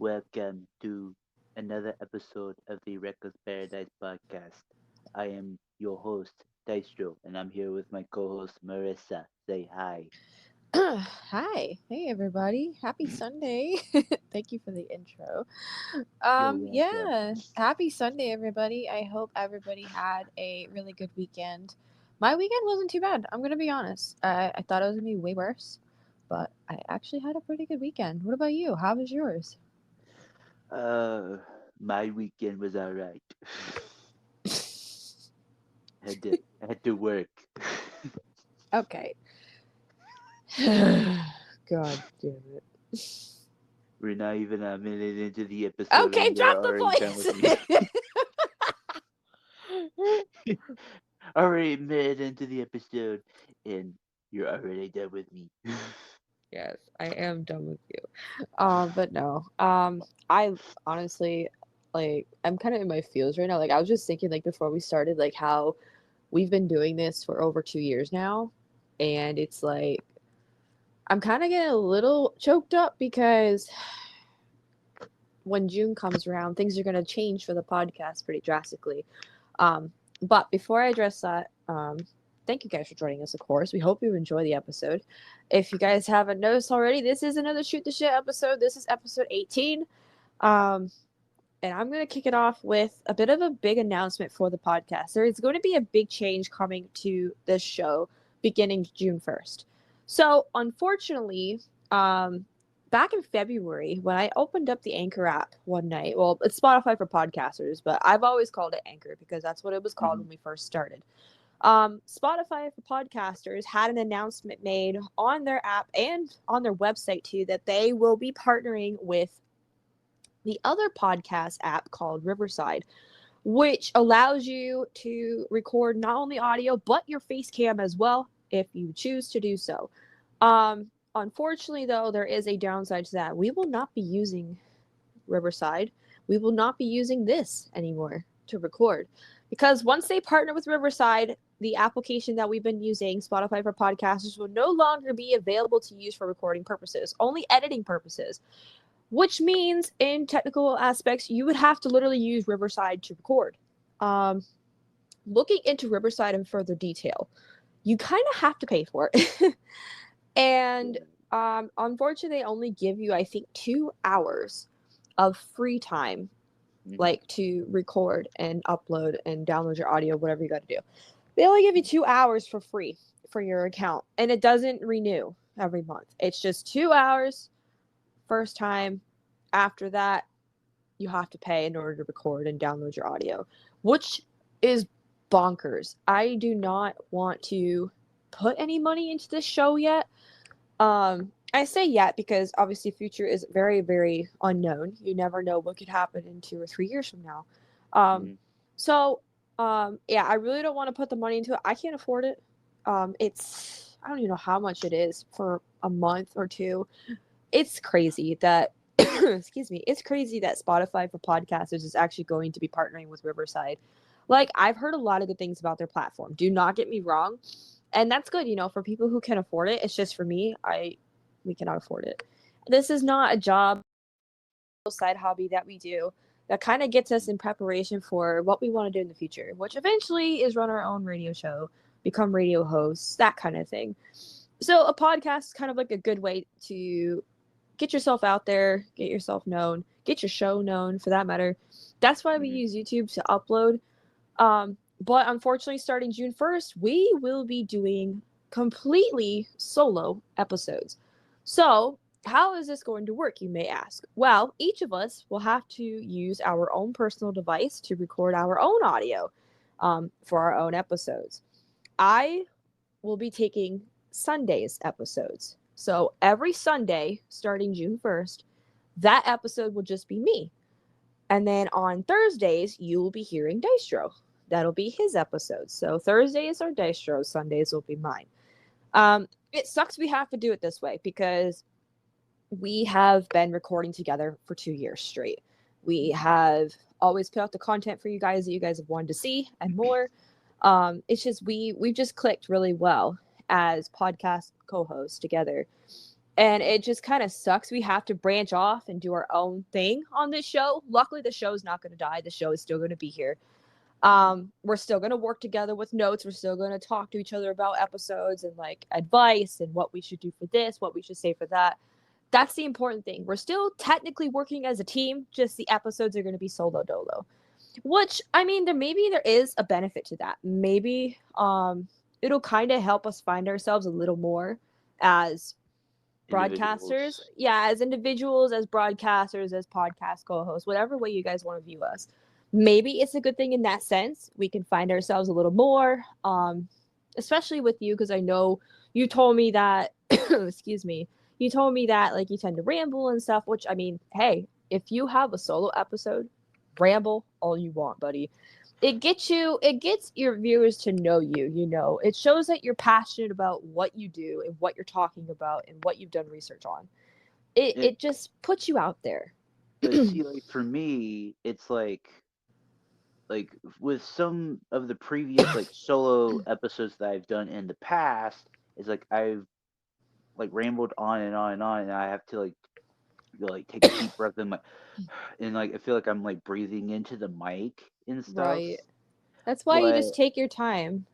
Welcome to another episode of the Reckless Paradise podcast. I am your host, Dystro, and I'm here with my co host, Marissa. Say hi. Hi. Hey, everybody. Happy Sunday. Thank you for the intro. You're welcome. Yeah. Happy Sunday, everybody. I hope everybody had a really good weekend. My weekend wasn't too bad. I'm going to be honest. I thought it was going to be way worse, but I actually had a pretty good weekend. What about you? How was yours? Uh, my weekend was alright. had to work. Okay. God damn it. We're not even a minute into the episode, Okay, and you're drop already done with me. the voice. Already a minute into the episode, and you're already done with me. Yes, I am done with you. But no. I honestly I'm kind of in my feels right now. Like I was just thinking like before we started like how we've been doing this for over 2 years now, and it's like I'm kind of getting a little choked up because when June comes around, things are going to change for the podcast pretty drastically. But before I address that, thank you guys for joining us, of course. We hope you enjoy the episode. If you guys haven't noticed already, this is another Shoot the Shit episode. This is episode 18. Um, and I'm going to kick it off with a bit of a big announcement for the podcast. There is going to be a big change coming to this show beginning June 1st. So, unfortunately, back in February, when I opened up the Anchor app one night, well, it's Spotify for podcasters, but I've always called it Anchor because that's what it was called Mhm. when we first started. Spotify for podcasters had an announcement made on their app and on their website too that they will be partnering with the other podcast app called Riverside, which allows you to record not only audio but your face cam as well if you choose to do so. Unfortunately, though, there is a downside to that. We will not be using Riverside. We will not be using this anymore to record because once they partner with Riverside, the application that we've been using, Spotify for Podcasters, will no longer be available to use for recording purposes, only editing purposes, which means in technical aspects, you would have to literally use Riverside to record. Um, Looking into Riverside in further detail, you kind of have to pay for it. And Yeah. unfortunately, they only give you, I think, 2 hours of free time, Mhm. like to record and upload and download your audio, whatever you got to do. They only give you 2 hours for free for your account, and it doesn't renew every month. It's just 2 hours first time. After that, you have to pay in order to record and download your audio, which is bonkers. I do not want to put any money into this show yet. I say yet because obviously future is very, very unknown. You never know what could happen in 2 or 3 years from now. Um, Mhm. so yeah, I really don't want to put the money into it. I can't afford it. It's I don't even know how much it is for a month or two. It's crazy that excuse me, it's crazy that Spotify for podcasters is actually going to be partnering with Riverside. Like I've heard a lot of good things about their platform. Do not get me wrong, and that's good, for people who can afford it. It's just for me, I we cannot afford it. This is not a job, side hobby that we do that kind of gets us in preparation for what we want to do in the future, which eventually is run our own radio show, become radio hosts, that kind of thing. So a podcast is kind of like a good way to get yourself out there, get yourself known, get your show known for that matter. That's why we Mhm. use YouTube to upload. But unfortunately, starting June 1st, we will be doing completely solo episodes. So, how is this going to work, you may ask? Well, each of us will have to use our own personal device to record our own audio for our own episodes. I will be taking Sunday's episodes. So every Sunday, starting June 1st, that episode will just be me. And then on Thursdays, you will be hearing Dystro. That'll be his episodes. So Thursdays are Dystro, Sundays will be mine. It sucks we have to do it this way because we have been recording together for 2 years straight. We have always put out the content for you guys that you guys have wanted to see and more. It's just we've just clicked really well as podcast co-hosts together. And Mm. it just kind of sucks. We have to branch off and do our own thing on this show. Luckily, the show is not going to die. The show is still going to be here. Mm. We're still going to work together with notes. We're still going to talk to each other about episodes and like advice and what we should do for this, what we should say for that. That's the important thing. We're still technically working as a team, just the episodes are going to be solo dolo. Which I mean, there is a benefit to that. Maybe it'll kind of help us find ourselves a little more as broadcasters. Individuals. Yeah, as individuals, as broadcasters, as podcast co-hosts, whatever way you guys want to view us. Maybe it's a good thing in that sense. We can find ourselves a little more, especially with you, because I know you told me that, excuse me, you told me that like you tend to ramble and stuff, which I mean, hey, if you have a solo episode, ramble all you want, buddy. It gets your viewers to know you, it shows that you're passionate about what you do and what you're talking about and what you've done research on. it It, it just puts you out there. but see, like for me, it's like with some of the previous like solo episodes that I've done in the past, is like I've like rambled on and on and on, and I have to like like take a deep breath and like and like I feel like I'm like breathing into the mic and stuff. Right. That's why you But just take your time.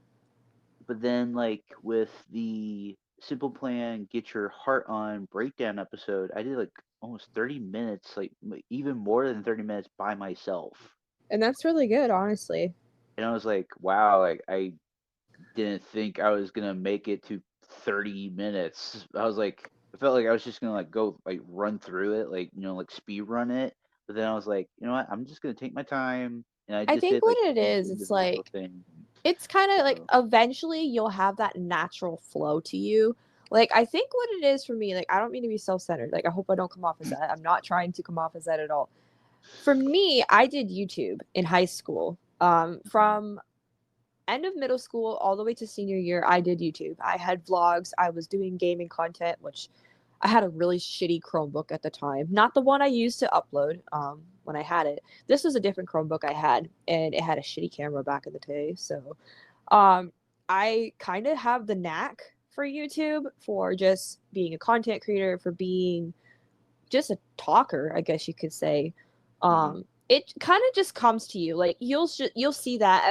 then like with the Simple Plan Get Your Heart On breakdown episode, I did like almost 30 minutes, like even more than 30 minutes by myself. And that's really good, honestly. And I was like, wow, like I didn't think I was gonna make it to 30 minutes. I was like, I felt like I was just gonna like go like run through it, like like speed run it. But then I was like, you know what? I'm just gonna take my time, and I I just think did what like it each is, it's individual like thing. it's kind of like So eventually you'll have that natural flow to you. Like I think what it is for me, like I don't mean to be self-centered. Like I hope I don't come off as that. I'm not trying to come off as that at all. For me, I did YouTube in high school. mhm. From end of middle school all the way to senior year, I did YouTube. I had vlogs. I was doing gaming content, which I had a really shitty Chromebook at the time. Not the one I used to upload when I had it. This was a different Chromebook I had, and it had a shitty camera back in the day. So um, I kind of have the knack for YouTube, for just being a content creator, for being just a talker, I guess you could say. Mhm. It kind of just comes to you. Like you'll see that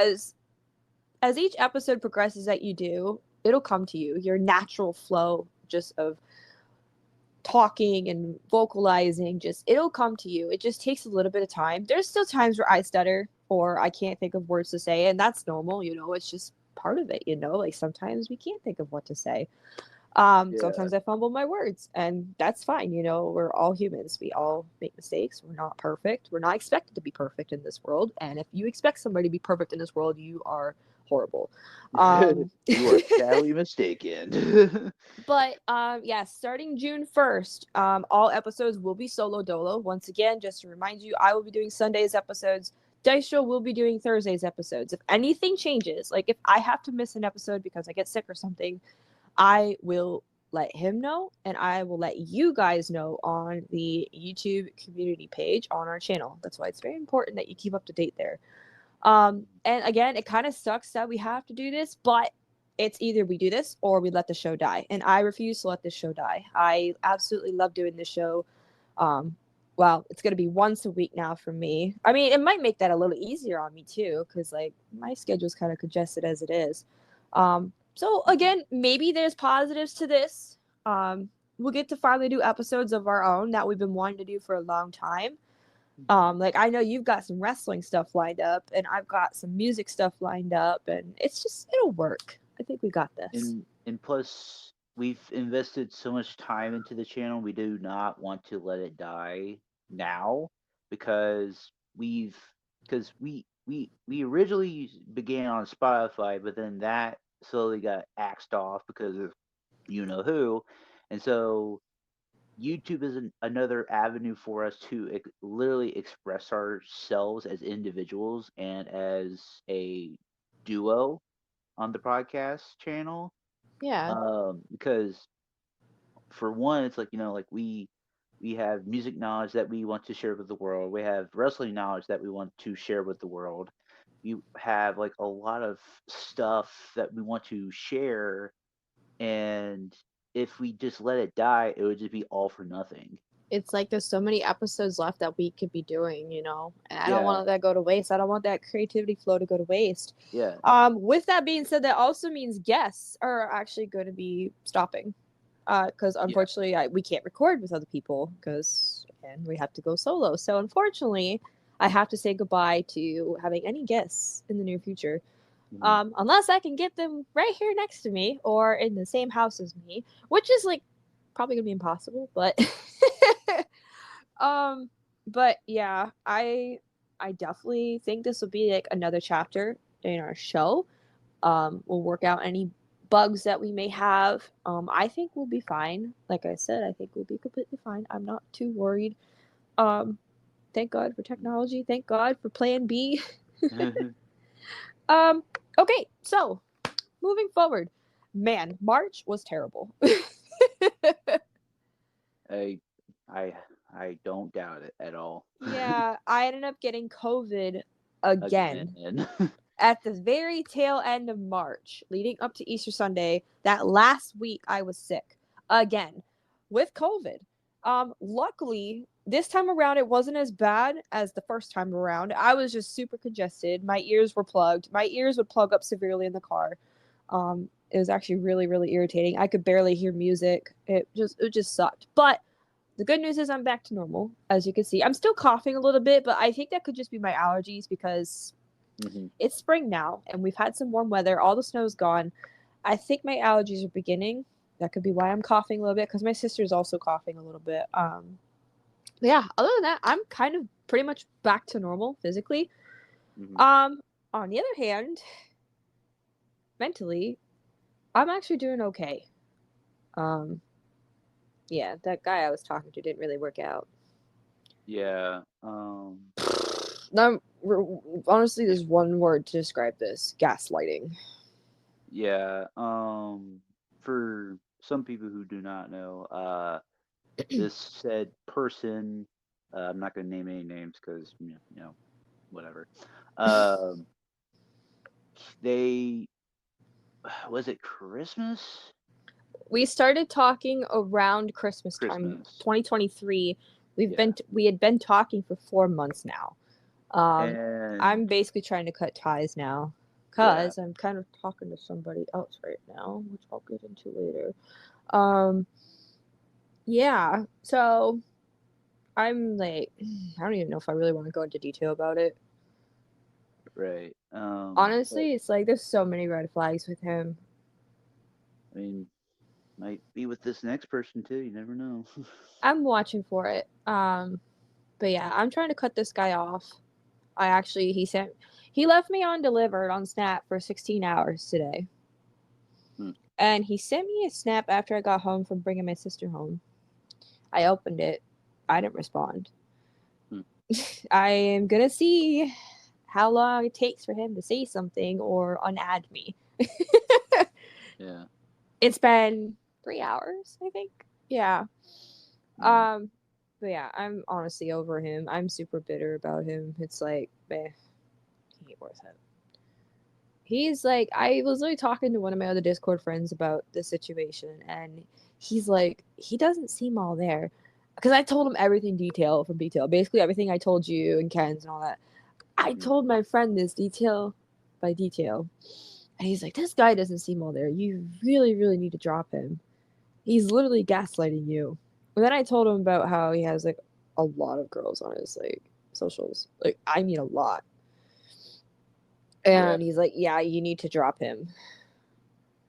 as each episode progresses that you do, it'll come to you. Your natural flow just of talking and vocalizing, just it'll come to you. It just takes a little bit of time. There's still times where I stutter or I can't think of words to say, and that's normal, it's just part of it. Like sometimes we can't think of what to say. Yeah. Sometimes I fumble my words, and that's fine. We're all humans. We all make mistakes. We're not perfect. We're not expected to be perfect in this world. And if you expect somebody to be perfect in this world, you are horrible. Um, You are sadly mistaken. but yeah, starting June 1st, all episodes will be solo dolo. Once again, just to remind you, I will be doing Sundays episodes. Dystro will be doing Thursdays episodes. If anything changes, like if I have to miss an episode because I get sick or something, I will let him know, and I will let you guys know on the YouTube community page on our channel. That's why it's very important that you keep up to date there. And again, it kind of sucks that we have to do this, but it's either we do this or we let the show die. And I refuse to let this show die. I absolutely love doing this show. Um, well, it's going to be once a week now for me. I mean, it might make that a little easier on me too, because like my schedule's kind of congested as it is. So Mhm. again, maybe there's positives to this. We'll get to finally do episodes of our own that we've been wanting to do for a long time. Mhm. Like I know you've got some wrestling stuff lined up, and I've got some music stuff lined up, and it'll work. I think we got this. And plus, we've invested so much time into the channel. We do not want to let it die now, because we've because we originally began on Spotify, but then that slowly got axed off because of you know who, and so YouTube is another avenue for us to literally express ourselves as individuals and as a duo on the podcast channel. Yeah. Because for one, it's like like we have music knowledge that we want to share with the world. We have wrestling knowledge that we want to share with the world. You have like a lot of stuff that we want to share, and if we just let it die, it would just be all for nothing. It's like there's so many episodes left that we could be doing, you know, and I don't Yeah, want that go to waste. I don't want that creativity flow to go to waste. yeah, With that being said, that also means guests are actually going to be stopping, because yeah. unfortunately we can't record with other people because again we have to go solo. So unfortunately, I have to say goodbye to having any guests in the near future. Mhm. Unless I can get them right here next to me or in the same house as me, which is like probably gonna be impossible, but um but yeah, I definitely think this will be like another chapter in our show. We'll work out any bugs that we may have. I think we'll be fine. Like I said, I think we'll be completely fine. I'm not too worried. um Thank God for technology, thank God for plan B. um okay, so moving forward, man, March was terrible. I, I, I don't doubt it at all. Yeah, I ended up getting COVID Again. again at the very tail end of March, leading up to Easter Sunday. That last week, I was sick again with COVID. Luckily, this time around, it wasn't as bad as the first time around. I was just super congested. My ears were plugged. My ears would plug up severely in the car. It was actually really, really irritating. I could barely hear music. It just sucked. But the good news is I'm back to normal. As you can see, I'm still coughing a little bit, but I think that could just be my allergies because Hmm. it's spring now and we've had some warm weather. All the snow's gone. I think my allergies are beginning. That could be why I'm coughing a little bit because my sister's also coughing a little bit. Yeah, other than that, I'm kind of pretty much back to normal physically. Hmm. Um, on the other hand, mentally, I'm actually doing okay. Um, yeah, that guy I was talking to didn't really work out. Yeah. No, honestly, there's one word to describe this: gaslighting. Yeah. For some people who do not know, this said person, I'm not going to name any names because whatever. Um, they was it Christmas? We started talking around Christmas time, Christmas. 2023. Yeah. We had been talking for 4 months now. Um, And I'm basically trying to cut ties now, yeah, cause I'm kind of talking to somebody else right now, which I'll get into later. Um, yeah. So I'm like, I don't even know if I really want to go into detail about it. right. But Honestly, it's like there's so many red flags with him. I mean, might be with this next person too. You never know. I'm watching for it. But yeah, I'm trying to cut this guy off. I actually he left me undelivered on Snap for 16 hours today. Hmm. And he sent me a snap after I got home from bringing my sister home. I opened it. I didn't respond. Hmm. I am going to see how long it takes for him to say something or unadd me. Yeah. It's been 3 hours, I think. Yeah. Hmm. Um but yeah, I'm honestly over him. I'm super bitter about him. It's like, meh, he ain't worth it. He's like, I was literally talking to one of my other Discord friends about this situation, and he's like, he doesn't seem all there. Because I told him everything detail from detail. Basically, everything I told you and Ken's and all that. I Hmm. told my friend this detail by detail. And he's like, this guy doesn't seem all there. You really, really need to drop him. He's literally gaslighting you. And then I told him about how he has like a lot of girls on his like socials. Like, I mean, a lot. Yeah. And he's like, yeah, you need to drop him.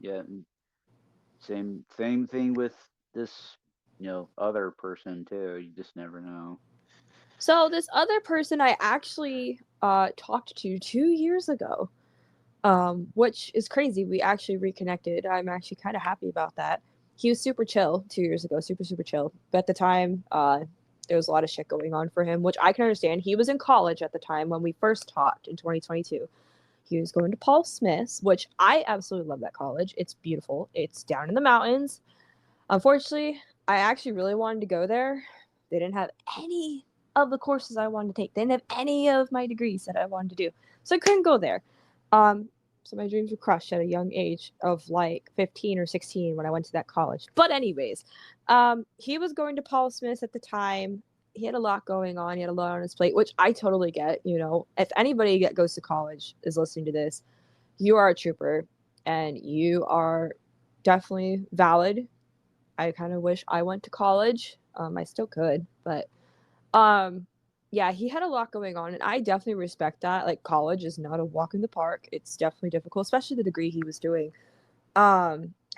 Yeah. Same thing with this, other person too. You just never know. So this other person I actually talked to 2 years ago, which is crazy. We actually reconnected. I'm actually kind of happy about that. He was super chill 2 years ago, super super chill. But at the time, there was a lot of shit going on for him, which I can understand. He was in college at the time when we first talked in 2022. He was going to Paul Smith's, which I absolutely love that college. It's beautiful. It's down in the mountains. Unfortunately, I actually really wanted to go there. They didn't have any of the courses I wanted to take. They didn't have any of my degrees that I wanted to do. So I couldn't go there. Um, So my dreams were crushed at a young age of like 15 or 16 when I went to that college. But anyways, he was going to Paul Smith's at the time. He had a lot going on. He had a lot on his plate, which I totally get. You know, if anybody that goes to college is listening to this, you are a trooper and you are definitely valid. I kind of wish I went to college. I still could, but um, yeah, he had a lot going on, and I definitely respect that. Like, college is not a walk in the park. It's definitely difficult, especially the degree he was doing. I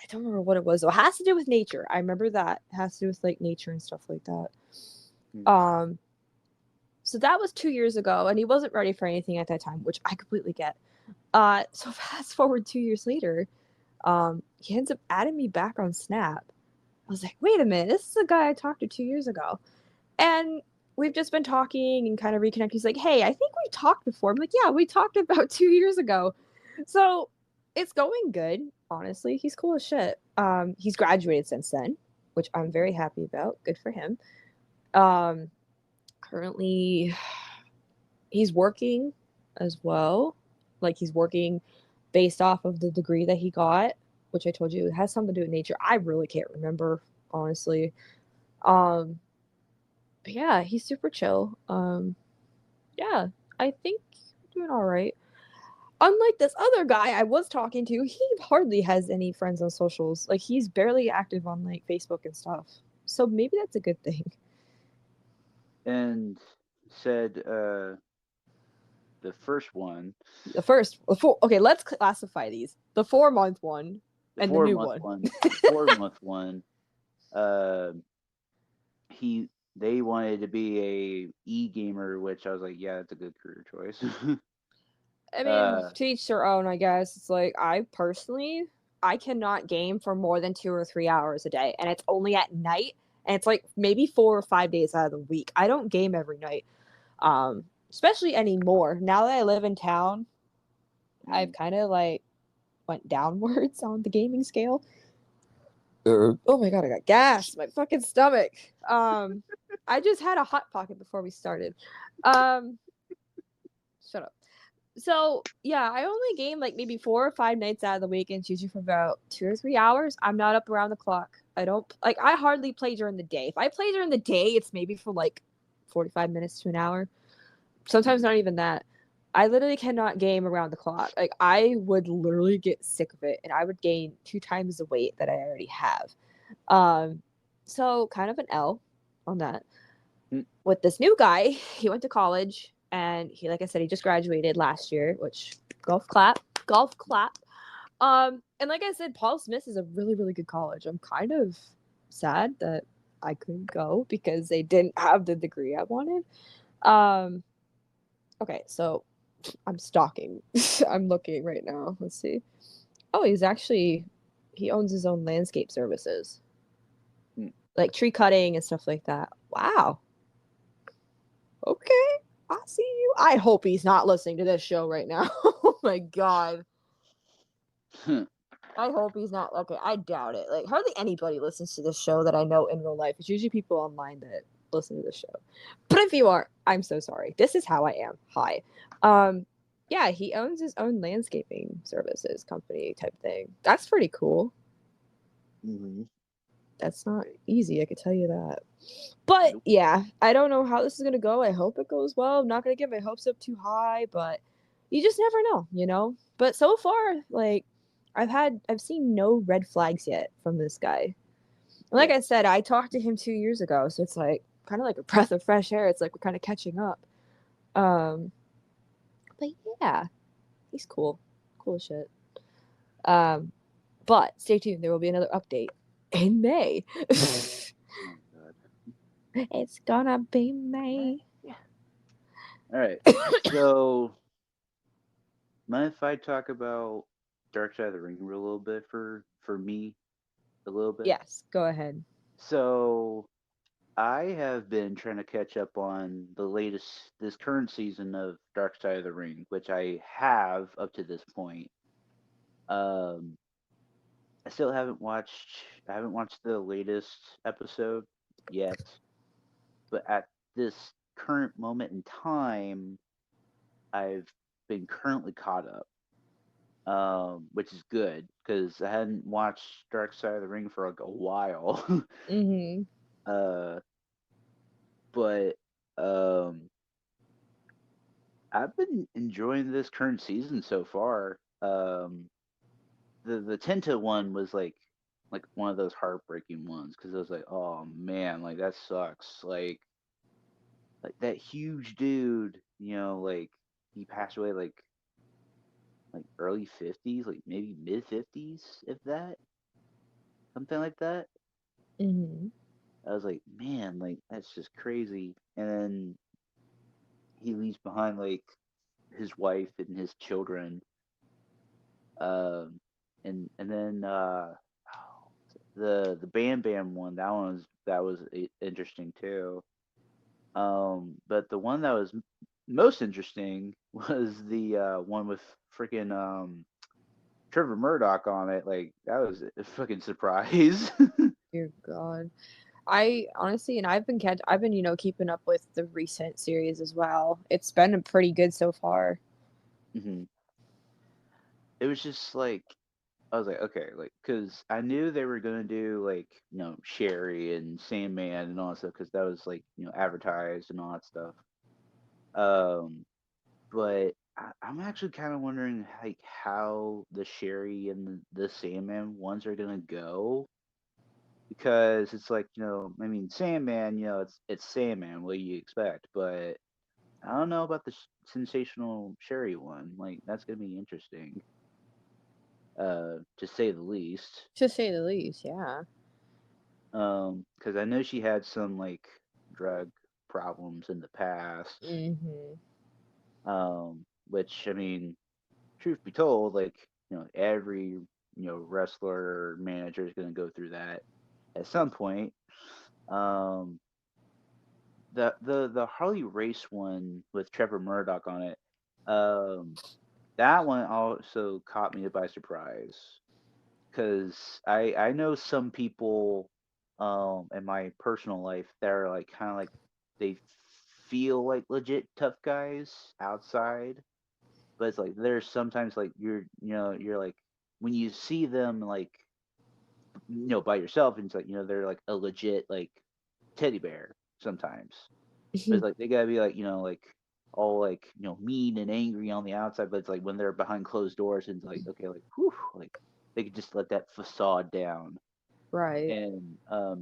don't remember what it was though. It has to do with nature. I remember that it has to do with like nature and stuff like that. Mm. Um, so that was 2 years ago, and he wasn't ready for anything at that time, which I completely get. So fast forward 2 years later, he ends up adding me back on Snap. I was like, wait a minute, this is a guy I talked to 2 years ago. And we've just been talking and kind of reconnecting. He's like, hey, I think we talked before. I'm like, yeah, we talked about 2 years ago. So it's going good, honestly. He's cool as shit. He's graduated since then, which I'm very happy about. Good for him. Um, currently, he's working as well. Like, he's working based off of the degree that he got, which I told you it has something to do with nature. I really can't remember, honestly. Um, but yeah, he's super chill. Yeah, I think we're doing all right. Unlike this other guy I was talking to, he hardly has any friends on socials. Like, he's barely active on like Facebook and stuff. So maybe that's a good thing. And said the first one, Okay, let's classify these: the 4 month one the and the four new month one. one, the 4 month one, uh, he they wanted to be a e gamer, which I was like, yeah, that's a good career choice. I mean, uh, to each their own, I guess. It's like I personally, I cannot game for more than 2 or 3 hours a day, and it's only at night, and it's like maybe 4 or 5 days out of the week. I don't game every night, especially anymore. Now that I live in town, I've mm, kind of like went downwards on the gaming scale. Oh my god, I got gas. My fucking stomach. I just had a hot pocket before we started. Um, shut up. So yeah, I only game like maybe 4 or 5 nights out of the week, and it's usually for about 2 or 3 hours. I'm not up around the clock. I don't like. I hardly play during the day. If I play during the day, it's maybe for like 45 minutes to an hour. Sometimes mm, not even that. I literally cannot game around the clock. Like, I would literally get sick of it, and I would gain 2 times the weight that I already have. Um, so kind of an L on that. mm, With this new guy, he went to college, and he, like I said, he just graduated last year, which golf clap, golf clap. And like I said, Paul Smith is a really, really good college. I'm kind of sad that I couldn't go because they didn't have the degree I wanted. Um, okay, so I'm stalking. I'm looking right now. Let's see. Oh, he owns his own landscape services, mm. like tree cutting and stuff like that. Wow. Okay. I see you. I hope he's not listening to this show right now. Oh my god. I hope he's not. Okay, I doubt it. Like, hardly anybody listens to this show that I know in real life. It's usually people online that listen to this show. But if you are, I'm so sorry. This is how I am. Hi. Um, yeah, he owns his own landscaping services company type thing. That's pretty cool. Mhm. That's not easy, I could tell you that. But Nope. yeah, I don't know how this is gonna go. I hope it goes well. I'm not gonna get my hopes up too high, but you just never know, you know? But so far, like, I've seen no red flags yet from this guy. And like Yeah. I said, I talked to him 2 years ago, so it's like kind of like a breath of fresh air. It's like we're kind of catching up. Um, but yeah, he's cool. Cool as shit. Um, but stay tuned, there will be another update in May. Oh god. It's gonna be May. Yeah. All right. So, mind if I talk about Dark Side of the Ring a little bit for me a little bit? Yes, go ahead. So, I have been trying to catch up on this current season of Dark Side of the Ring, which I have up to this point. Um, I still haven't watched. I haven't watched the latest episode yet, but at this current moment in time, I've been currently caught up. which is good because I hadn't watched Dark Side of the Ring for like a while. Mhm. uh, but um, I've been enjoying this current season so far. The Tenta one was like one of those heartbreaking ones because I was like, oh man, like that sucks. Like that huge dude, like he passed away like early 50s, like maybe mid 50s, if that, something like that. Mhm. I was like, man, like that's just crazy. And then he leaves behind like his wife and his children. Um, and then the Bam Bam one, that was interesting too. But the one that was most interesting was the one with freaking Trevor Murdoch on it. Like that was a fucking surprise. Dear God. I honestly, and I've been, keeping up with the recent series as well. It's been pretty good so far. hmm It was just like I was like, okay, like, because I knew they were gonna do like Sherry and Sandman and all that stuff because that was like advertised and all that stuff. Um, but I'm actually kind of wondering like how the Sherry and the Sandman ones are gonna go because it's like I mean Sandman, it's Sandman. What do you expect? But I don't know about the sensational Sherry one. Like that's gonna be interesting, to say the least. To say the least, yeah. Because I know she had some like drug problems in the past. Mhm. Which I mean, truth be told, like every wrestler or manager is gonna go through that at some point. Um, the Harley Race one with Trevor Murdoch on it, um, that one also caught me by surprise because I know some people in my personal life that are like kind of like they feel like legit tough guys outside, but it's like there's sometimes like you're like when you see them like by yourself and it's like they're like a legit like teddy bear sometimes. But it's like they gotta be like like all like mean and angry on the outside, but it's like when they're behind closed doors and it's like okay like whew, like they could just let that facade down Right. and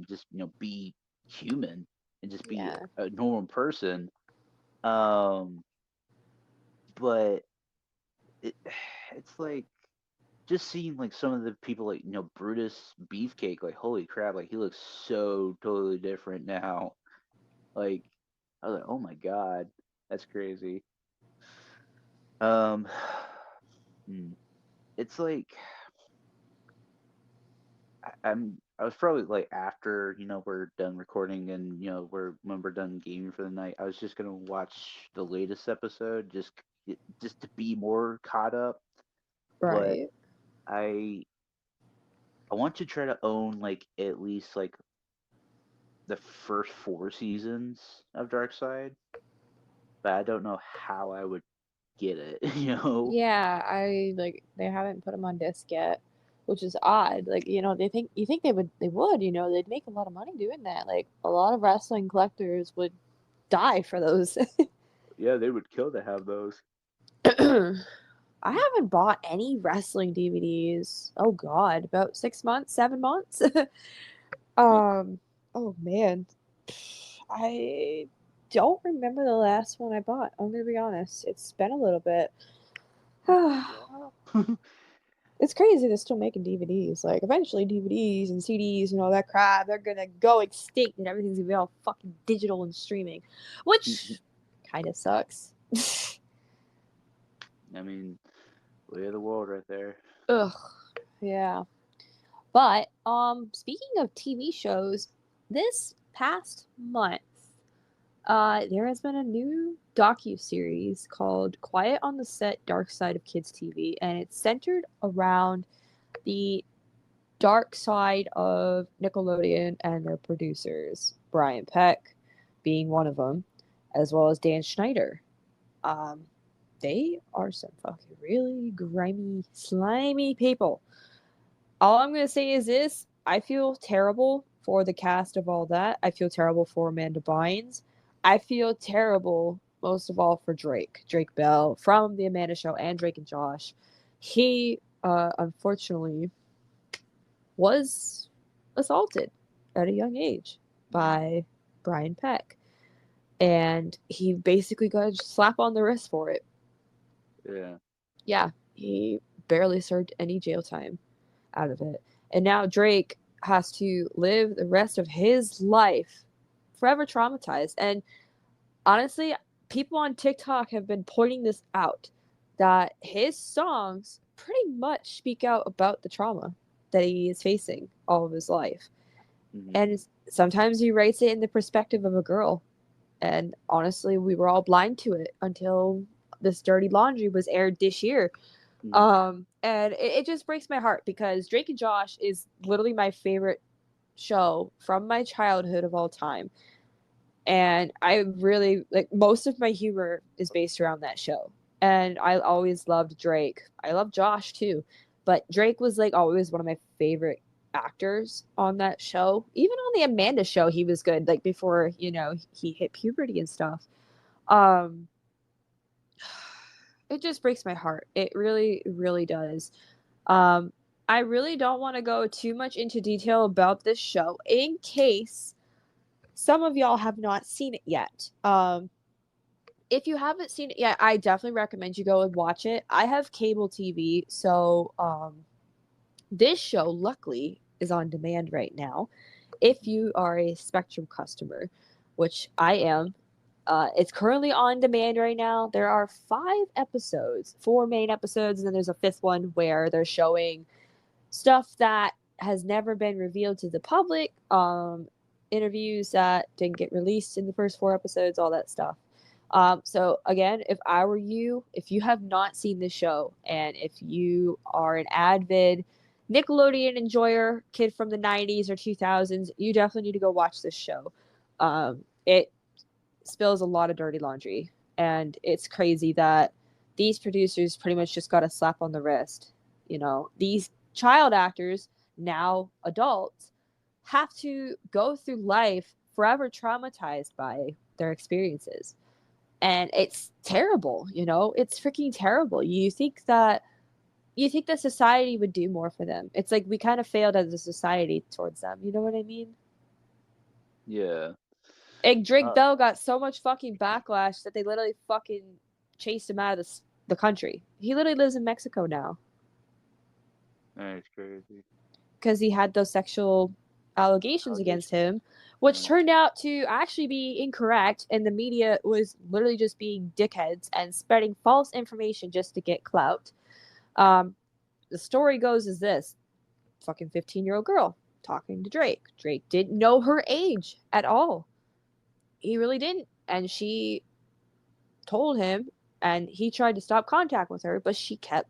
just be human and just be Yeah. a normal person. Um, but it, it's like just seeing like some of the people like Brutus Beefcake, like holy crap, like he looks so totally different now. Like I was like, oh my god, that's crazy. Um, hmm, it's like I was probably like after we're done recording and when we're done gaming for the night, I was just gonna watch the latest episode just to be more caught up. But Right. I I want to try to own like at least like the first four seasons of Dark Side, but I don't know how I would get it. Yeah, they haven't put them on disc yet, which is odd. Like, you think they would, they'd make a lot of money doing that. Like a lot of wrestling collectors would die for those. Yeah, they would kill to have those. I haven't bought any wrestling DVDs. Oh God, about 6 months, 7 months. Uh, um, oh man, I don't remember the last one I bought. I'm gonna be honest. It's been a little bit. It's been a while. It's crazy they're still making DVDs. Like, eventually DVDs and CDs and all that crap, they're gonna go extinct and everything's gonna be all fucking digital and streaming. Which kind of sucks. I mean, way of the world right there. Ugh. Yeah. But speaking of TV shows, this past month, there has been a new docu-series called Quiet on the Set Dark Side of Kids TV, and it's centered around the dark side of Nickelodeon and their producers, Brian Peck being one of them, as well as Dan Schneider. Um, they are some fucking really grimy, slimy people. All I'm gonna say is this: I feel terrible for the cast of all that. I feel terrible for Amanda Bynes. I feel terrible most of all for Drake Bell from the Amanda Show, and Drake and Josh. He unfortunately was assaulted at a young age Mm. by Brian Peck, and he basically got a slap on the wrist for it. Yeah. Yeah, he barely served any jail time out of it. And now Drake has to live the rest of his life forever traumatized. And honestly, people on TikTok have been pointing this out, that his songs pretty much speak out about the trauma that he is facing all of his life. Hmm. And sometimes he writes it in the perspective of a girl. And honestly, we were all blind to it until this Dirty Laundry was aired this year. Hmm. And it just breaks my heart because Drake and Josh is literally my favorite show from my childhood of all time. And I really like, most of my humor is based around that show. And I always loved Drake. I love Josh too, but Drake was like always one of my favorite actors on that show. Even on the Amanda Show, he was good. Like before, he hit puberty and stuff. Um, it just breaks my heart. It really, really does. Um, I really don't want to go too much into detail about this show in case some of y'all have not seen it yet. If you haven't seen it yet, I definitely recommend you go and watch it. I have cable TV, so this show, luckily, is on demand right now. If you are a Spectrum customer, which I am, it's currently on demand right now. There are 5 episodes, 4 main episodes, and then there's a fifth one where they're showing stuff that has never been revealed to the public, interviews that didn't get released in the first 4 episodes, all that stuff. So again, if I were you, if you have not seen the show, and if you are an avid Nickelodeon enjoyer, kid from the 90s or 2000s, you definitely need to go watch this show. It spills a lot of dirty laundry, and it's crazy that these producers pretty much just got a slap on the wrist. These child actors, now adults, have to go through life forever traumatized by their experiences. And it's terrible, it's freaking terrible. You think that society would do more for them. It's like we kind of failed as a society towards them. You know what I mean? Yeah. And Drake Uh, Bell got so much fucking backlash that they literally fucking chased him out of the country. He literally lives in Mexico now that's crazy. because he had those sexual allegations against Allegations. him, which Yeah. turned out to actually be incorrect. And the media was literally just being dickheads and spreading false information just to get clout. Um, the story goes is this: fucking 15-year-old girl talking to Drake. Drake didn't know her age at all. He really didn't. And she told him, and he tried to stop contact with her, but she kept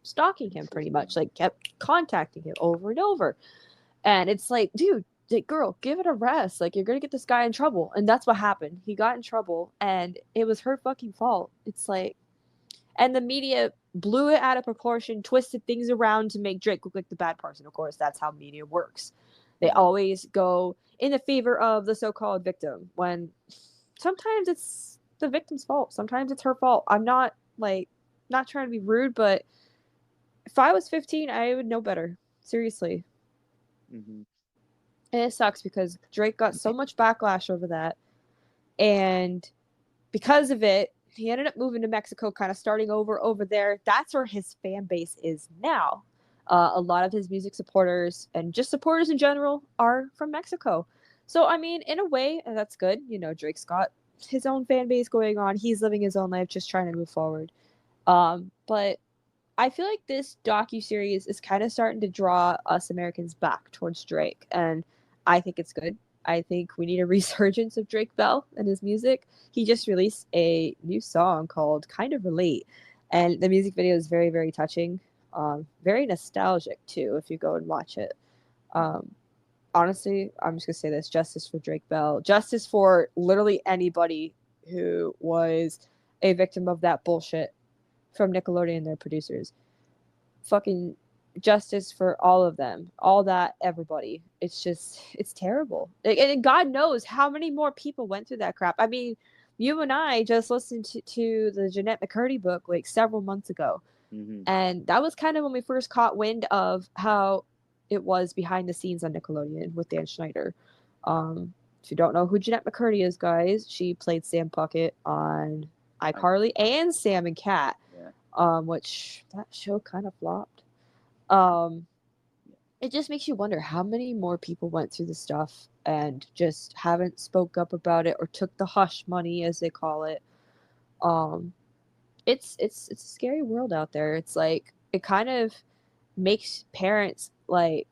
stalking him pretty much, Insisting. like kept contacting him over and over. And it's like, dude, girl, give it a rest. Like, you're gonna get this guy in trouble. And that's what happened. He got in trouble, and it was her fucking fault. It's like, and the media blew it out of proportion, twisted things around to make Drake look like the bad person. Of course, that's how media works. They Hmm. always go in the favor of the so-called victim when sometimes it's the victim's fault. Sometimes it's her fault. I'm not like not trying to be rude, but if I was 15, I would know better. Seriously. Hmm. And it sucks because Drake got so much backlash over that. And because of it, he ended up moving to Mexico, kind of starting over there. That's where his fan base is now. A lot of his music supporters and just supporters in general are from Mexico. So, I mean, in a way, that's good. Drake's got his own fan base going on. He's living his own life, just trying to move forward. But I feel like this docu series is kind of starting to draw us Americans back towards Drake, and I think it's good. I think we need a resurgence of Drake Bell and his music. He just released a new song called "Kind of Relate," and the music video is very, very touching, very nostalgic too. If you go and watch it, um, honestly, I'm just gonna say this: justice for Drake Bell, justice for literally anybody who was a victim of that bullshit from Nickelodeon and their producers. Fucking justice for all of them, all that, everybody. It's just, it's terrible. And God knows how many more people went through that crap. I mean, you and I just listened to the Jeanette McCurdy book like several months ago, Hmm. and that was kind of when we first caught wind of how it was behind the scenes on Nickelodeon with Dan Schneider. If you don't know who Jeanette McCurdy is, guys, she played Sam Puckett on I iCarly and Sam and Cat, yeah. which that show kind of flopped. I- Um, yeah. it just makes you wonder how many more people went through the stuff and just haven't spoke up about it or took the hush money, as they call it. Um, it's a scary world out there. It's like it kind of makes parents not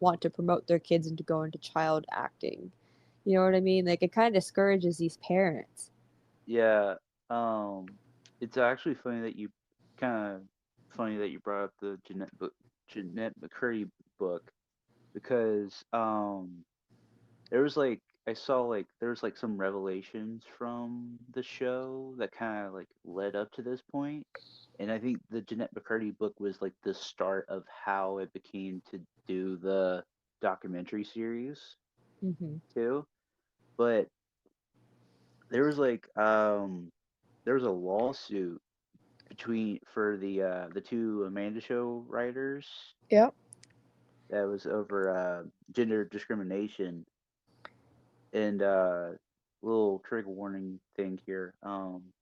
want to promote their kids into going to child acting. You know what I mean? Like it kind of discourages these parents. Yeah, um, it's actually funny that you kind of funny that you brought up the Jeanette McCurdy book because there was like I saw like there was like some revelations from the show that kind of like led up to this point, and I think the Jeanette McCurdy book was like the start of how it became to do the documentary series Hmm. too. But there was like there was a lawsuit between for the two Amanda Show writers Yep. that was over gender discrimination and little trigger warning thing here.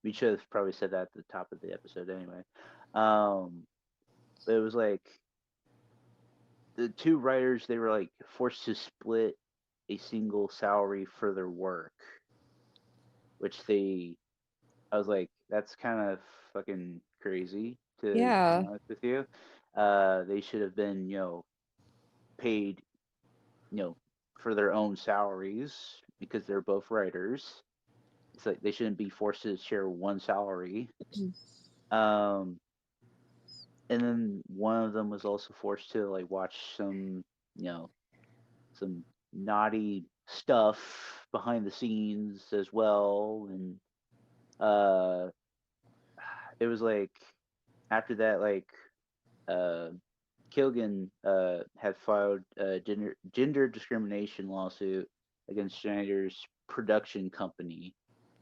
We should have probably said that at the top of the episode anyway. Um, but it was like the two writers they were like forced to split a single salary for their work, which they I was like that's kind of fucking crazy to be Yeah. honest with you. They should have been paid you know for their own salaries because they're both writers. It's like they shouldn't be forced to share one salary. Um, and then one of them was also forced to like watch some, you know, some naughty stuff behind the scenes as well. And uh, it was like after that, like uh, Kilgan had filed a gender discrimination lawsuit against Schneider's production company,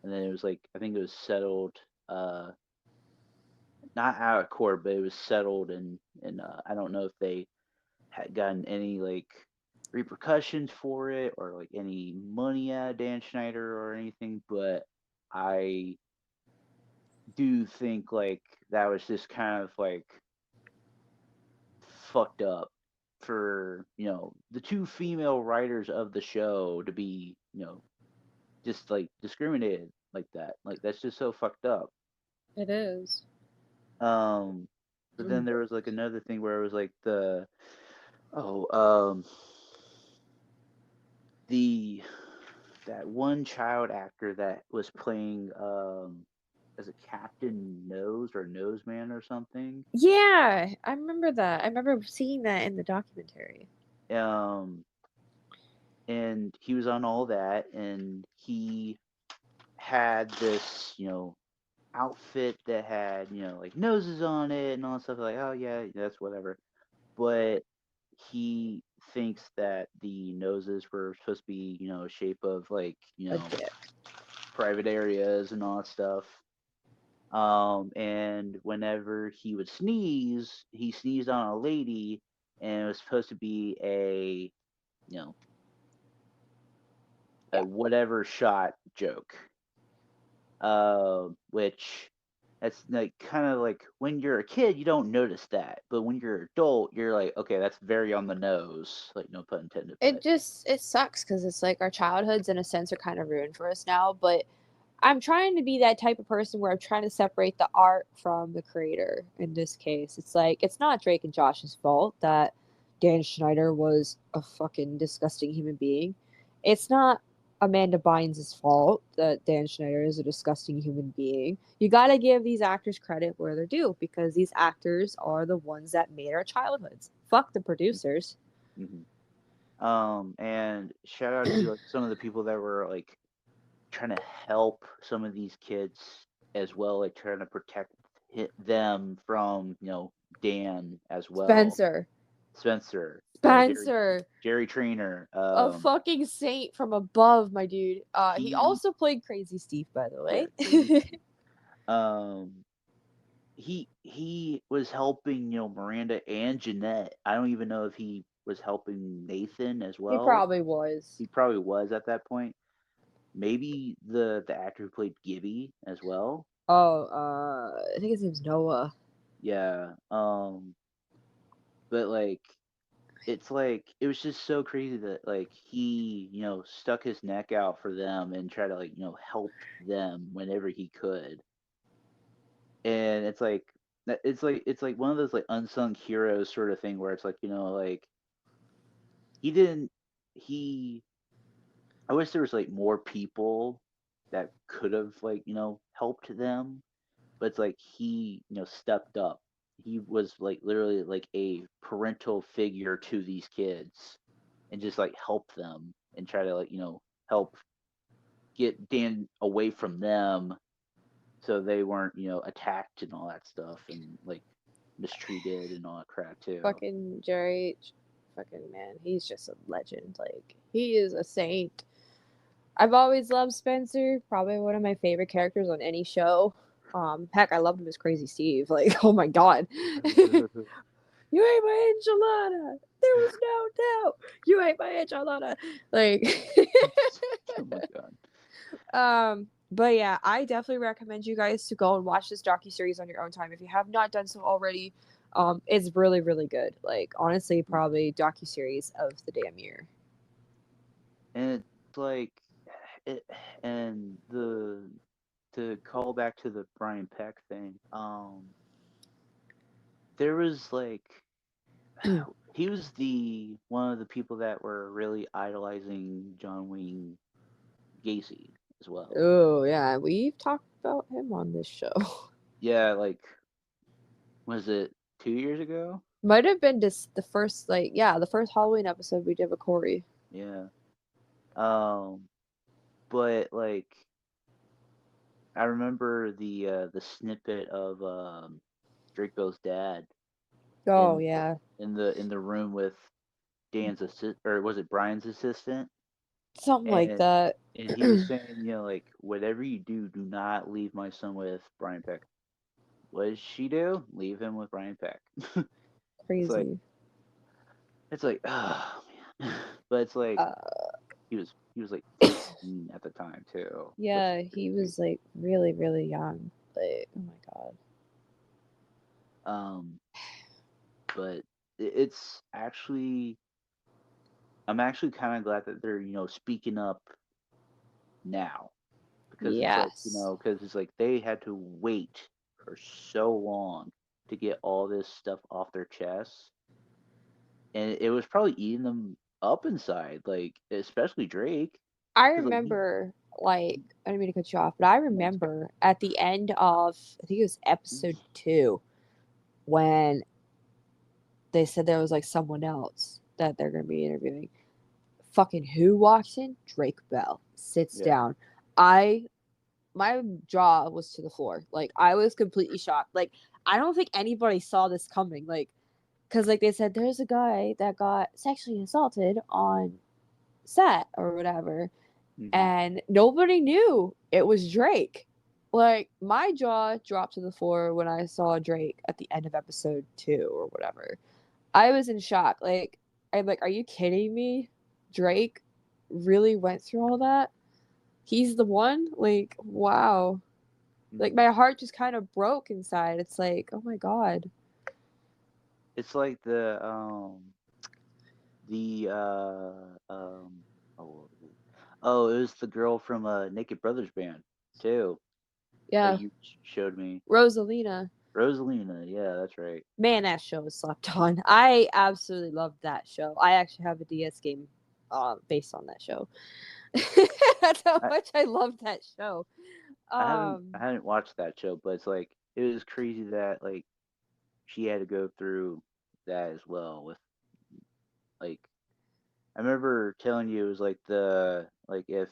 and then it was like I think it was settled, uh, not out of court, but it was settled, and I don't know if they had gotten any like repercussions for it or like any money out of Dan Schneider or anything, but I do think like that was just kind of like fucked up for the two female writers of the show to be just like discriminated like that. Like that's just so fucked up. It is. um but then there was like another thing where it was like oh the that one child actor that was playing as a Captain Nose or Nose Man or something. Yeah, I remember that. I remember seeing that in the documentary. um and he was on all that, and he had this outfit that had like noses on it and all that stuff. Like, oh yeah, that's whatever. But he thinks that the noses were supposed to be shape of like A dick. private areas and all that stuff. And whenever he would sneeze, he sneezed on a lady, and it was supposed to be you know a Yeah. whatever shot joke. Which that's like kind of like when you're a kid, you don't notice that, but when you're an adult, you're like, okay, that's very on the nose. Like, no pun intended, It but just it sucks because it's like our childhoods in a sense are kind of ruined for us now. But I'm trying to be that type of person where I'm trying to separate the art from the creator. In this case, it's like it's not Drake and Josh's fault that Dan Schneider was a fucking disgusting human being. It's not Amanda Bynes' fault that Dan Schneider is a disgusting human being. You gotta give these actors credit where they're due because these actors are the ones that made our childhoods. Fuck the producers. and shout out to like some of the people that were like trying to help some of these kids as well, like trying to protect them from Dan as well, Spencer. Spencer, Jerry Spencer. Jerry Trainer. A fucking saint from above, my dude. He He also played Crazy Steve, by the Yeah, way. Crazy Steve. Um, he was helping Miranda and Jeanette. I don't even know if he was helping Nathan as He well. probably was. He probably was at that point. Maybe the actor who played Gibby as well. Oh, I think his name's Noah. Yeah. But like it's like it was just so crazy that like he stuck his neck out for them and tried to like help them whenever he could. And it's like one of those like unsung heroes sort of thing where it's like like he didn't he I wish there was like more people that could have like helped them, but it's like he stepped up. He was like literally like a parental figure to these kids and just like help them and try to like help get Dan away from them so they weren't attacked and all that stuff and like mistreated and all that crap too. Fucking Jerry. Fucking man, he's just a legend. Like, he is a saint. I've always loved Spencer. Probably one of my favorite characters on any show. Heck, I loved him as Crazy Steve. Like, oh my god. You ate my enchilada. There was no doubt. You ate my enchilada. Like, Oh my god. but yeah, I definitely recommend you guys to go and watch this docu series on your own time if you have not done so already. It's really, really good. Like, honestly, probably docu series of the damn year. And it's like it and the to call back to the Brian Peck thing, there was like he was the one of the people that were really idolizing John Wayne Gacy as well. Oh yeah, we've talked about him on this show. Yeah, like was it 2 years ago? Might have been just the first, like, yeah, the first Halloween episode we did with Corey. Yeah. Um, but like I remember the snippet of Drake Bell's dad Oh in yeah, the room with Dan's assist or was it Brian's assistant? something like And that. and he was saying, like whatever you do, do not leave my son with Brian Peck. What does she do? Leave him with Brian Peck. it's like Crazy. it's like oh man, but it's like Uh, he was like 13 at the time too, which yeah, is he crazy. was like really, really young. Like, oh my god. Um, but it's actually I'm actually kind of glad that they're speaking up now because it's like Yes. because it's like they had to wait for so long to get all this stuff off their chests and it was probably eating them up inside, like especially Drake, I because like he remember, like, I didn't mean to cut you off, but I no, it's okay. remember at the end of, I think it was episode 2, when they said there was like someone else that they're going to be interviewing. Fucking who walks in? Drake Bell sits Yeah. down. I My jaw was to the floor. Like, I was completely shocked. Like, I don't think anybody saw this coming. Like, because like they said, there's a guy that got sexually assaulted on set or whatever, Hmm. and nobody knew it was Drake. Like, my jaw dropped to the floor when I saw Drake at the end of episode 2 or whatever. I was in shock. Like, I'm like, are you kidding me? Drake really went through all that? He's the one? Like, wow. Like, Hmm. my heart just kind of broke inside. It's like, oh my god. It's like the oh, oh, it was the girl from Naked Brothers band too that Yeah. you showed me. Rosalina. Rosalina, yeah, that's right. Man, that show was slept on. I absolutely loved that show. I actually have a DS game based on that show. That's how I, much I loved that show. I hadn't watched that show, but it's like it was crazy that like she had to go through that as well with like I remember telling you it was like the like if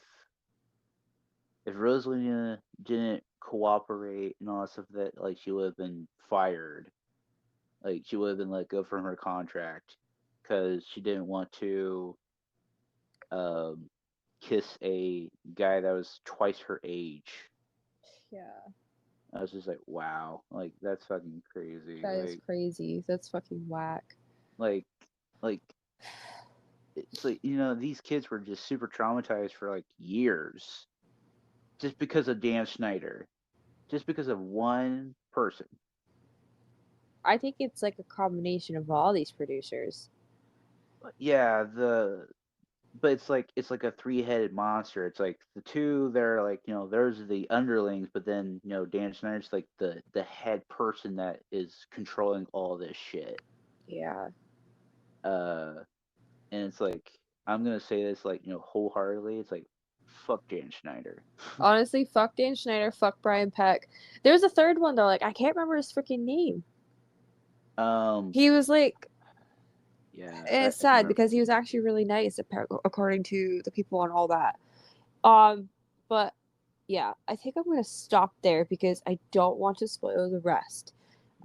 if Rosalina didn't cooperate and all that stuff, that like she would have been fired. Like she would have been let go from her contract because she didn't want to um, kiss a guy that was twice her age. Yeah, I was just like, wow, like that's fucking crazy. that is crazy. That's fucking whack. Like, like it's like these kids were just super traumatized for like years just because of Dan Schneider, just because of one person. I think it's like a combination of all these producers. Yeah, but it's like a three-headed monster. It's like the two they're like there's the underlings, but then Dan Schneider's like the head person that is controlling all this shit. Yeah. Uh, and it's like I'm gonna say this like wholeheartedly. It's like fuck Dan Schneider. Honestly, fuck Dan Schneider, fuck Brian Peck. There's a third one though, like I can't remember his freaking name. Um, He was like, yeah, and it's I can sad remember. because he was actually really nice, according to the people and all that. But yeah, I think I'm gonna stop there because I don't want to spoil the rest.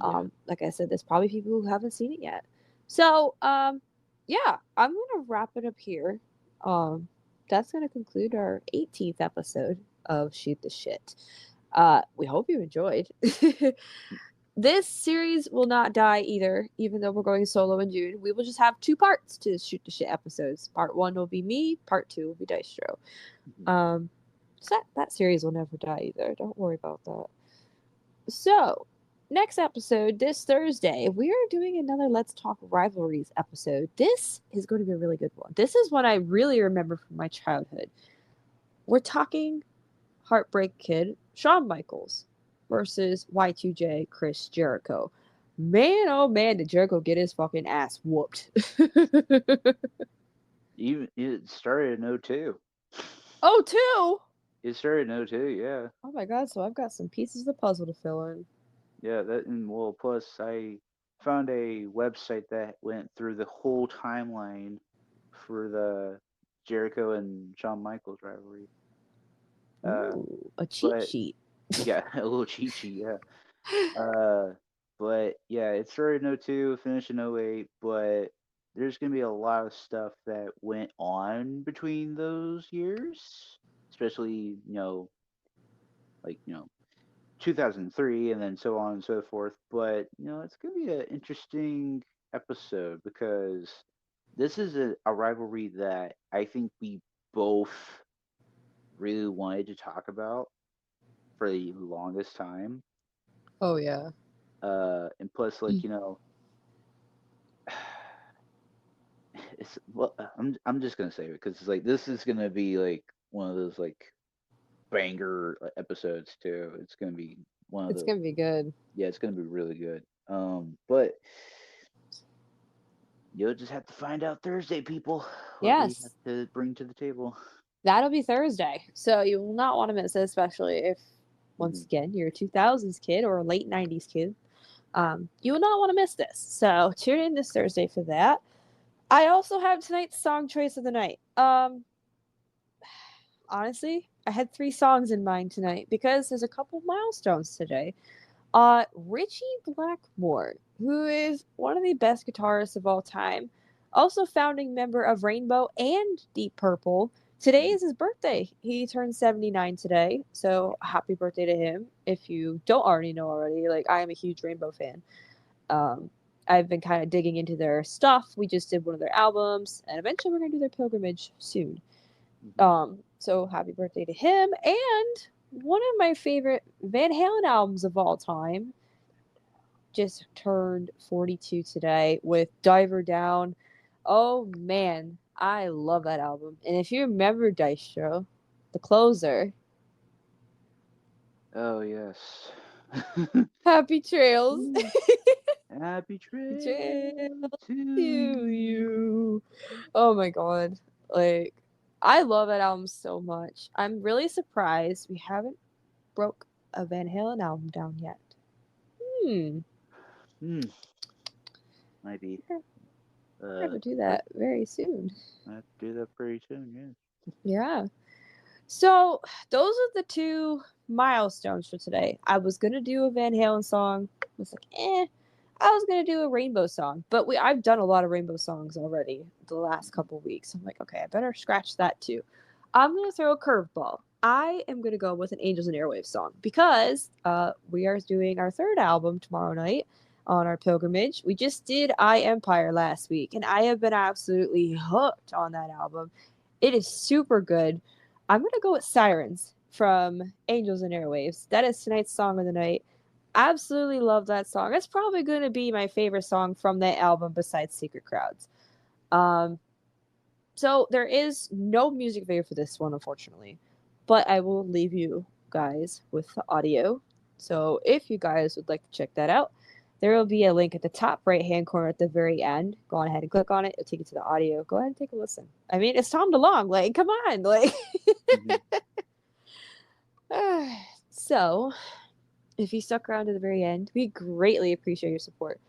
Yeah, Like I said, there's probably people who haven't seen it yet. So, yeah, I'm gonna wrap it up here. Um, that's gonna conclude our 18th episode of Shoot the Shit. We hope you enjoyed. This series will not die either, even though we're going solo in June. We will just have two parts to Shoot the Shit episodes. Part one will be me, part two will be Dystro. mhm, Um, so that series will never die either. Don't worry about that. So, next episode, this Thursday, we are doing another Let's Talk Rivalries episode. This is going to be a really good one. This is one I really remember from my childhood. We're talking Heartbreak Kid, Shawn Michaels versus Y2J, Chris Jericho. Man, oh man, did Jericho get his fucking ass whooped. even it started in '02. Oh, two! It started in '02. Yeah, Oh my god, so I've got some pieces of the puzzle to fill in. yeah. That and well, plus I found a website that went through the whole timeline for the Jericho and Shawn Michaels rivalry. Uh, Ooh, a cheat but sheet. yeah, a little cheat sheet. Yeah. Uh, but yeah, it started in '02, finished in '08. But there's gonna be a lot of stuff that went on between those years, especially like 2003 and then so on and so forth. But it's gonna be an interesting episode because this is a rivalry that I think we both really wanted to talk about for the longest time. Oh yeah. And plus, like it's well, I'm just gonna say it because it's like this is gonna be like one of those like banger episodes too. It's gonna be one of It's the gonna be good. yeah, it's gonna be really good. But you'll just have to find out Thursday, people, what we have Yes, to bring to the table. that'll be Thursday. So you will not want to miss it, especially if, once Hmm. again, you're a 2000s kid or a late 90s kid. You will not want to miss this. So tune in this Thursday for that. I also have tonight's song choice of the night. Honestly, I had three songs in mind tonight because there's a couple milestones today. Richie Blackmore, who is one of the best guitarists of all time, also founding member of Rainbow and Deep Purple. Today is his birthday. He turned 79 today, so happy birthday to him. If you don't already know already, like I am a huge Rainbow fan. Um, I've been kind of digging into their stuff. We just did one of their albums, and eventually we're gonna do their pilgrimage soon. Hmm. So happy birthday to him. And one of my favorite Van Halen albums of all time just turned 42 today with Diver Down. Oh man, I love that album. And if you remember Dystro, the closer, Oh yes. Happy Trails. Happy Trails trail to to you. you. Oh my god. Like, I love that album so much. I'm really surprised we haven't broke a Van Halen album down yet. Hmm. Hmm. Maybe. We're gonna have to do But that very soon. I have to do that pretty soon. Yes. Yeah. So those are the two milestones for today. I was gonna do a Van Halen song. I was like, eh. I was gonna do a Rainbow song, but I've done a lot of Rainbow songs already the last couple weeks. I'm like, okay, I better scratch that too. I'm gonna throw a curveball. I am gonna go with an Angels and Airwaves song because we are doing our third album tomorrow night on our pilgrimage. We just did I Empire last week, and I have been absolutely hooked on that album. It is super good. I'm gonna go with Sirens from Angels and Airwaves. That is tonight's song of the night. Absolutely love that song. It's probably gonna be my favorite song from that album besides Secret Crowds. Um, so there is no music video for this one, unfortunately, but I will leave you guys with the audio. So if you guys would like to check that out, there will be a link at the top right hand corner at the very end. Go on ahead and click on it. It'll take you to the audio. Go ahead and take a listen. I mean, it's Tom DeLonge. Like, come on. Like, Hmm. so if you stuck around to the very end, we greatly appreciate your support.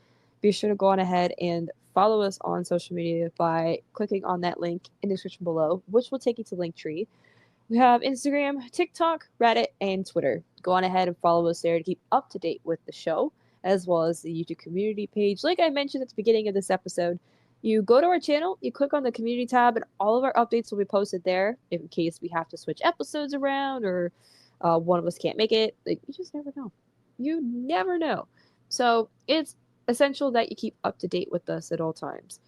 Be sure to go on ahead and follow us on social media by clicking on that link in the description below, which will take you to Linktree. We have Instagram, TikTok, Reddit, and Twitter. Go on ahead and follow us there to keep up to date with the show, as well as the YouTube community page. Like I mentioned at the beginning of this episode, you go to our channel, you click on the community tab, and all of our updates will be posted there in case we have to switch episodes around or one of us can't make it. Like, you just never know. You never know. So it's essential that you keep up to date with us at all times.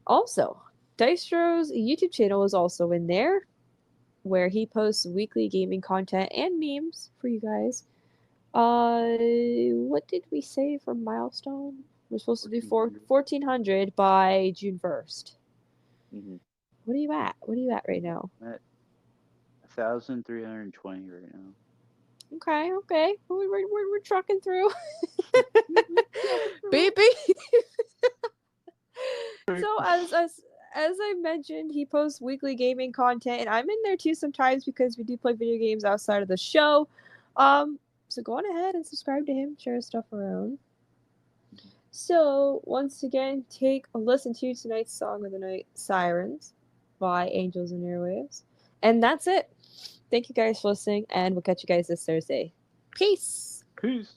Also, Dystro's YouTube channel is also in there where he posts weekly gaming content and memes for you guys. What did we say for milestone? We're supposed to do 1400. 1400 by June 1st. Hmm. What are you at? What are you at right now? I'm at 1,320 right now. Okay, okay. We're trucking through. Trucking through. Baby. So as I mentioned, he posts weekly gaming content, and I'm in there too sometimes because we do play video games outside of the show. So go on ahead and subscribe to him, share his stuff around. So once again, take a listen to tonight's song of the night, "Sirens" by Angels and Airwaves, and that's it. Thank you guys for listening, and we'll catch you guys this Thursday. Peace. Peace.